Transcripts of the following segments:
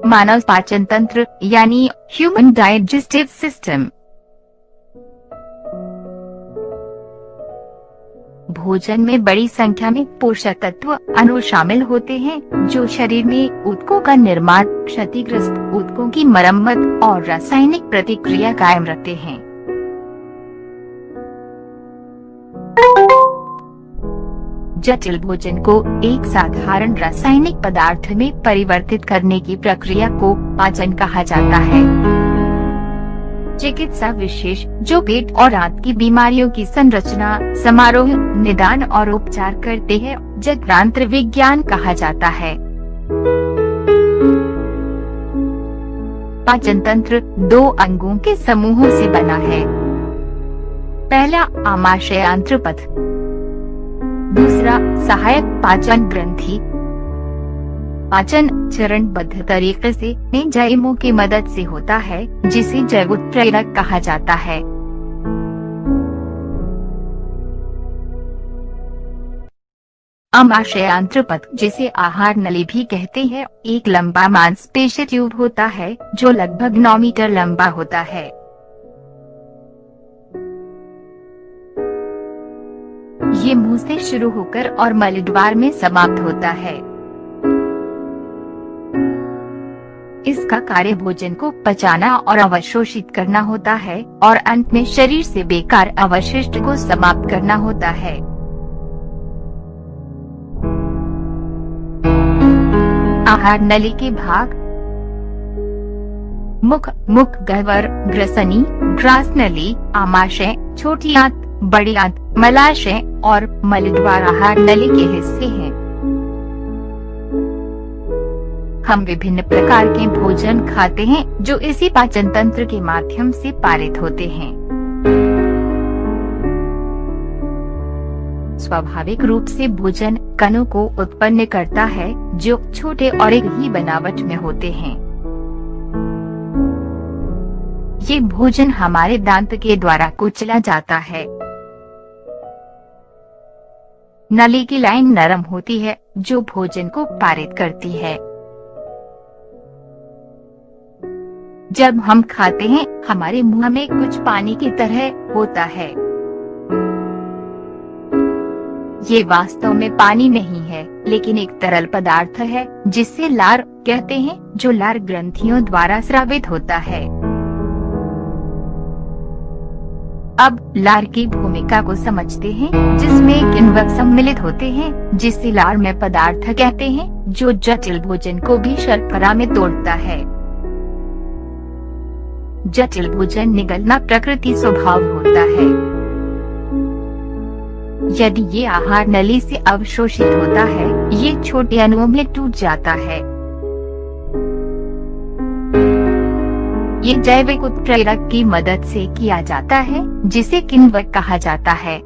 मानव पाचन तंत्र यानी ह्यूमन डाइजेस्टिव सिस्टम। भोजन में बड़ी संख्या में पोषक तत्व अणु शामिल होते हैं जो शरीर में ऊतकों का निर्माण, क्षतिग्रस्त ऊतकों की मरम्मत और रासायनिक प्रतिक्रिया कायम रखते हैं। जटिल भोजन को एक साधारण रासायनिक पदार्थ में परिवर्तित करने की प्रक्रिया को पाचन कहा जाता है। चिकित्सा विशेष जो पेट और आंत की बीमारियों की संरचना, समारोह, निदान और उपचार करते हैं, जठरांत्र विज्ञान कहा जाता है। पाचन तंत्र दो अंगों के समूहों से बना है। पहला आमाशय आंत्रपथ, दूसरा सहायक पाचन ग्रंथि। पाचन चरणबद्ध तरीके से एंजाइमों की मदद से होता है जिसे जैव उत्प्रेरक कहा जाता है। आमाशय आंत्रपथ जिसे आहार नली भी कहते हैं, एक लंबा मांसपेशी ट्यूब होता है जो लगभग 9 मीटर लंबा होता है। ये मुंह से शुरू होकर और मलद्वार में समाप्त होता है। इसका कार्य भोजन को पचाना और अवशोषित करना होता है और अंत में शरीर से बेकार अवशिष्ट को समाप्त करना होता है। आहार नली के भाग मुख, मुख गह्वर, ग्रसनी, ग्रास नली, आमाशय, छोटी आंत, बड़ी आंत, मलाशय और मलद्वार आहार नली के हिस्से हैं। हम विभिन्न प्रकार के भोजन खाते हैं जो इसी पाचन तंत्र के माध्यम से पारित होते हैं। स्वाभाविक रूप से भोजन कणों को उत्पन्न करता है जो छोटे और एक ही बनावट में होते हैं। ये भोजन हमारे दांत के द्वारा कुचला जाता है। नली की लाइन नरम होती है जो भोजन को पारित करती है। जब हम खाते हैं हमारे मुंह में कुछ पानी की तरह होता है। ये वास्तव में पानी नहीं है लेकिन एक तरल पदार्थ है जिसे लार कहते हैं जो लार ग्रंथियों द्वारा स्रावित होता है। अब लार की भूमिका को समझते हैं जिसमें किण्वक सम्मिलित होते हैं जिसे लार में पदार्थ कहते हैं जो जटिल भोजन को भी शर्करा में तोड़ता है। जटिल भोजन निगलना प्रकृति स्वभाव होता है। यदि ये आहार नली से अवशोषित होता है ये छोटे अणुओं में टूट जाता है। ये जैविक उत्प्रेरक की मदद से किया जाता है जिसे किण्वक कहा जाता है।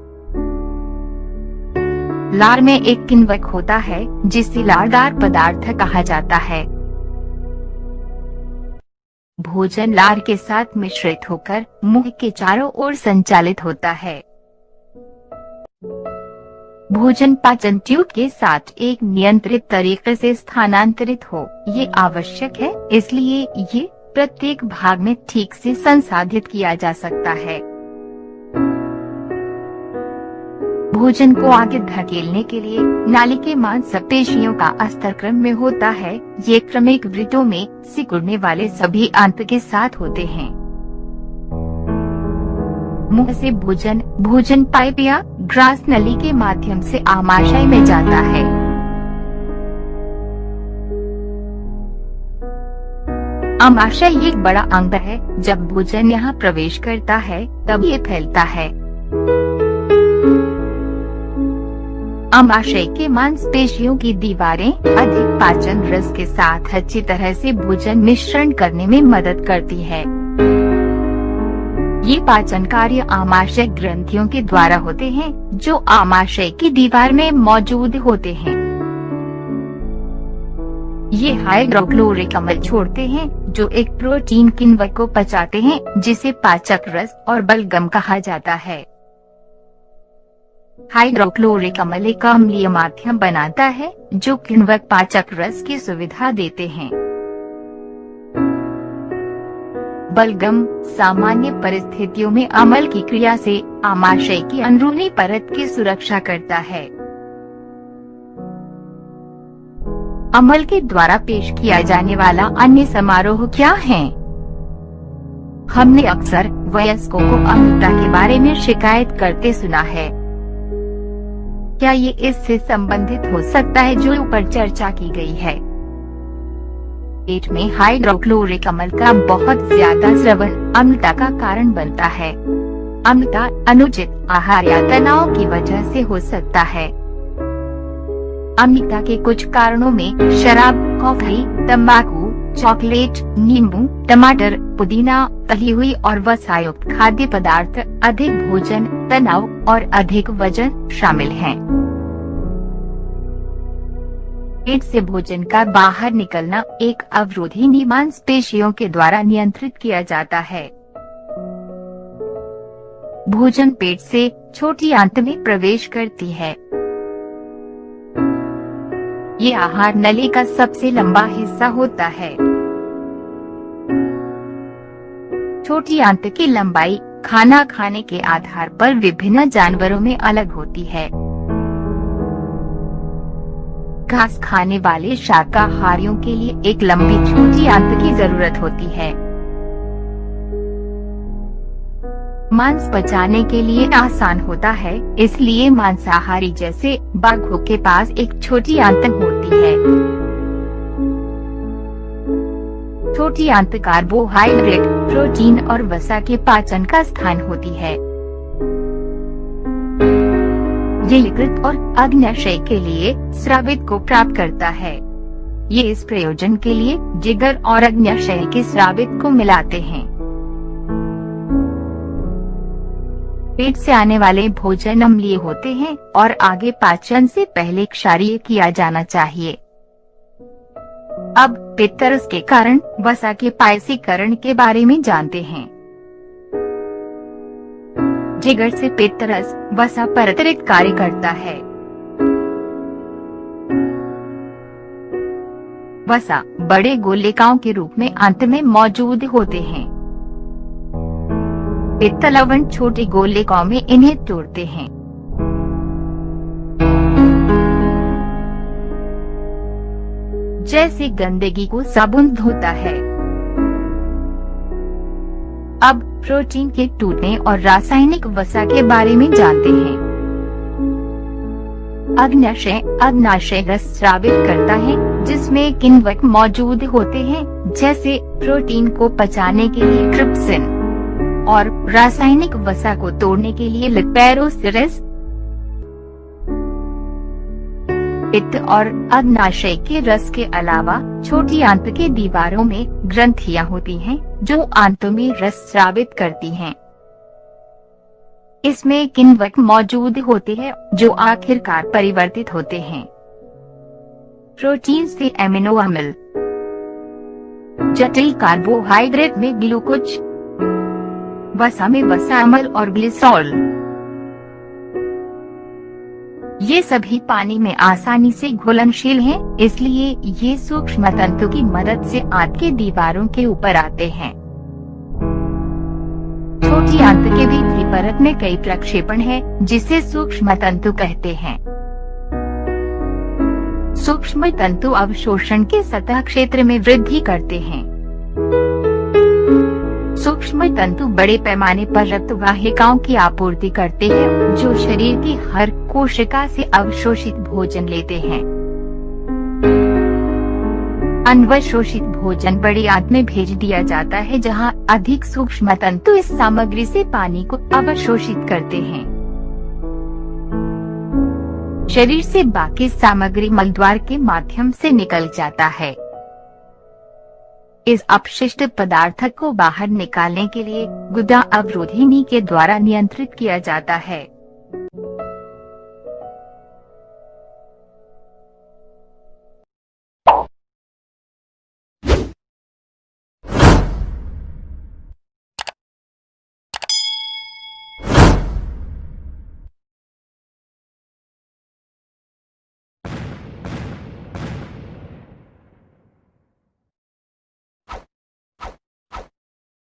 लार में एक किण्वक होता है जिसे लारदार पदार्थ कहा जाता है। भोजन लार के साथ मिश्रित होकर मुंह के चारों ओर संचालित होता है। भोजन पाचन ट्यूब के साथ एक नियंत्रित तरीके से स्थानांतरित हो ये आवश्यक है, इसलिए ये प्रत्येक भाग में ठीक से संसाधित किया जा सकता है। भोजन को आगे धकेलने के लिए नाली के मांसपेशियों का अस्तर क्रम में होता है। ये क्रमिक वृत्तों में सिकुड़ने वाले सभी आंत के साथ होते हैं। मुंह से भोजन पाइप या ग्रास नली के माध्यम से आमाशय में जाता है। आमाशय एक बड़ा अंग है। जब भोजन यहाँ प्रवेश करता है तब ये फैलता है। आमाशय के मांसपेशियों की दीवारें अधिक पाचन रस के साथ अच्छी तरह से भोजन मिश्रण करने में मदद करती है। ये पाचन कार्य आमाशय ग्रंथियों के द्वारा होते हैं जो आमाशय की दीवार में मौजूद होते हैं। ये हाइड्रोक्लोरिक अम्ल छोड़ते हैं जो एक प्रोटीन किण्वक को पचाते हैं जिसे पाचक रस और बलगम कहा जाता है। हाइड्रोक्लोरिक अम्ल एक अम्लीय माध्यम बनाता है जो किण्वक पाचक रस की सुविधा देते हैं। बलगम सामान्य परिस्थितियों में अम्ल की क्रिया से आमाशय की अंदरूनी परत की सुरक्षा करता है। अम्ल के द्वारा पेश किया जाने वाला अन्य समारोह क्या है? हमने अक्सर वयस्कों को अम्लता के बारे में शिकायत करते सुना है। क्या ये इससे संबंधित हो सकता है जो ऊपर चर्चा की गई है? पेट में हाइड्रोक्लोरिक अम्ल का बहुत ज्यादा स्रवन अम्लता का कारण बनता है। अम्लता अनुचित आहार या तनाव की वजह से हो सकता है। अम्लता के कुछ कारणों में शराब, कॉफी, तंबाकू, चॉकलेट, नींबू, टमाटर, पुदीना, तली हुई और वसायुक्त खाद्य पदार्थ, अधिक भोजन, तनाव और अधिक वजन शामिल हैं। पेट से भोजन का बाहर निकलना एक अवरोधी मांसपेशियों के द्वारा नियंत्रित किया जाता है। भोजन पेट से छोटी आंत में प्रवेश करती है। ये आहार नली का सबसे लंबा हिस्सा होता है। छोटी आंत की लंबाई खाना खाने के आधार पर विभिन्न जानवरों में अलग होती है। घास खाने वाले शाकाहारियों के लिए एक लंबी छोटी आंत की जरूरत होती है। मांस पचाने के लिए आसान होता है, इसलिए मांसाहारी जैसे बाघों के पास एक छोटी आंत होती है। छोटी आंत कार्बोहाइड्रेट, प्रोटीन और वसा के पाचन का स्थान होती है। ये यकृत और अग्न्याशय के लिए स्रावित को प्राप्त करता है। ये इस प्रयोजन के लिए जिगर और अग्न्याशय के स्रावित को मिलाते हैं। पेट से आने वाले भोजन अम्लीय होते हैं और आगे पाचन से पहले क्षारीय किया जाना चाहिए। अब पित्तरस के कारण वसा के पायसीकरण के बारे में जानते हैं। जिगर से पित्तरस वसा पर अतिरिक्त कार्य करता है। वसा बड़े गोलिकाओं के रूप में अंत में मौजूद होते हैं। पित्त लवण छोटी गोलिकाओं में इन्हें तोड़ते हैं। जैसे गंदगी को साबुन धोता है। अब प्रोटीन के टूटने और रासायनिक वसा के बारे में जानते हैं। अग्न्याशय रस स्रावित करता है, जिसमें किण्वक मौजूद होते हैं, जैसे प्रोटीन को पचाने के लिए ट्रिप्सिन और रासायनिक वसा को तोड़ने के लिए लेक्पेरोसिरेस। पित्त और अग्न्याशय के रस के अलावा छोटी आंत के दीवारों में ग्रंथियां होती हैं, जो आंतों में रस स्रावित करती हैं। इसमें किण्वक मौजूद होते हैं, जो आखिरकार परिवर्तित होते हैं प्रोटीन से एमिनो अम्ल, जटिल कार्बोहाइड्रेट में ग्लूकोज, वसा में वसा अम्ल और ग्लिसरॉल। ये सभी पानी में आसानी से घुलनशील हैं, इसलिए ये सूक्ष्म तंतु की मदद से आंत की दीवारों के ऊपर आते हैं। छोटी आंत के भीतरी परत में कई प्रक्षेपण हैं, जिसे सूक्ष्म तंतु कहते हैं। सूक्ष्म तंतु अवशोषण के सतह क्षेत्र में वृद्धि करते हैं। सूक्ष्म तंतु बड़े पैमाने पर रक्त वाहिकाओं की आपूर्ति करते हैं, जो शरीर की हर कोशिका से अवशोषित भोजन लेते हैं। अनवशोषित भोजन बड़ी आंत में भेज दिया जाता है, जहां अधिक सूक्ष्म तंतु इस सामग्री से पानी को अवशोषित करते हैं। शरीर से बाकी सामग्री मलद्वार के माध्यम से निकल जाता है। इस अपशिष्ट पदार्थ को बाहर निकालने के लिए गुदा अवरोधिनी के द्वारा नियंत्रित किया जाता है।